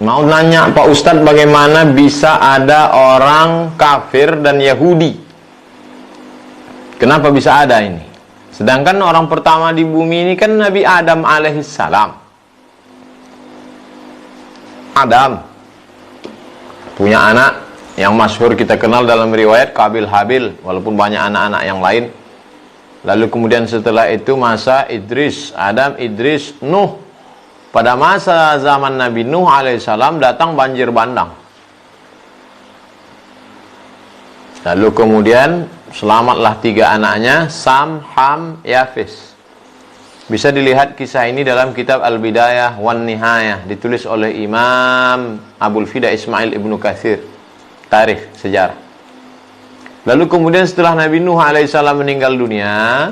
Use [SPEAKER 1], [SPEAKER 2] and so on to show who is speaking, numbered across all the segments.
[SPEAKER 1] Mau nanya Pak Ustadz, bagaimana bisa ada orang kafir dan Yahudi? Kenapa bisa ada ini? Sedangkan orang pertama di bumi ini kan Nabi Adam alaihissalam. Adam punya anak yang masyhur kita kenal dalam riwayat Qabil Habil, walaupun banyak anak-anak yang lain. Lalu kemudian setelah itu masa Idris, Adam, Idris, Nuh. Pada masa zaman Nabi Nuh alaihissalam datang banjir bandang. Lalu kemudian selamatlah 3 anaknya, Sam, Ham, Yafis. Bisa dilihat kisah ini dalam kitab Al-Bidayah wan Nihayah, ditulis oleh Imam Abul Fida Ismail Ibnu Katsir, tarikh sejarah. Lalu kemudian setelah Nabi Nuh alaihissalam meninggal dunia,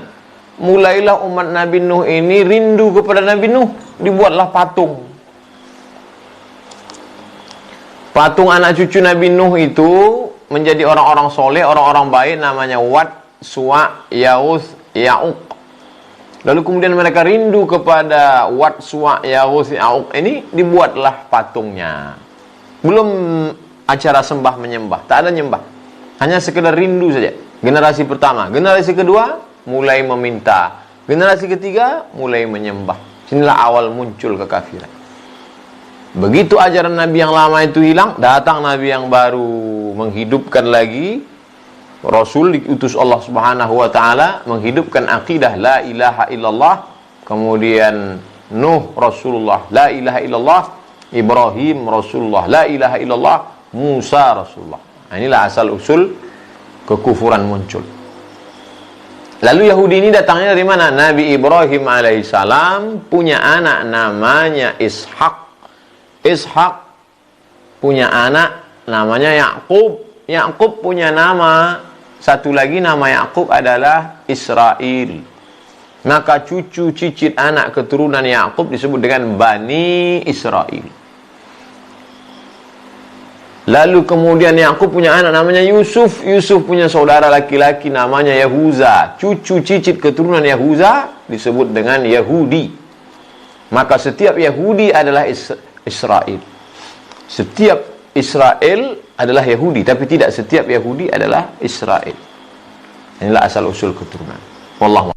[SPEAKER 1] mulailah umat Nabi Nuh ini rindu kepada Nabi Nuh. Dibuatlah patung. Patung anak cucu Nabi Nuh itu menjadi orang-orang soleh, orang-orang baik, namanya Wad, Suwa, Ya'uth, Ya'uq. Lalu kemudian mereka rindu kepada Wad, Suwa, Ya'uth, Ya'uq ini, dibuatlah patungnya. Belum acara sembah menyembah, tak ada nyembah. Hanya sekedar rindu saja. Generasi pertama. Generasi kedua mulai meminta. Generasi ketiga mulai menyembah. Inilah awal muncul kekafiran. Begitu ajaran Nabi yang lama itu hilang, datang Nabi yang baru menghidupkan lagi. Rasul diutus Allah Subhanahu wa taala menghidupkan akidah la ilaha illallah. Kemudian Nuh Rasulullah, la ilaha illallah. Ibrahim Rasulullah, la ilaha illallah. Musa Rasulullah. Nah, inilah asal usul kekufuran muncul. Lalu Yahudi ini datangnya dari mana? Nabi Ibrahim alaihissalam punya anak namanya Ishak. Ishak punya anak namanya Yakub. Yakub punya nama satu lagi, nama Yakub adalah Israel. Maka cucu cicit anak keturunan Yakub disebut dengan Bani Israel. Lalu kemudian Yakub punya anak namanya Yusuf. Yusuf punya saudara laki-laki namanya Yahuza. Cucu cicit keturunan Yahuza disebut dengan Yahudi. Maka setiap Yahudi adalah Israel. Setiap Israel adalah Yahudi, tapi tidak setiap Yahudi adalah Israel. Inilah asal usul keturunan. Wallahu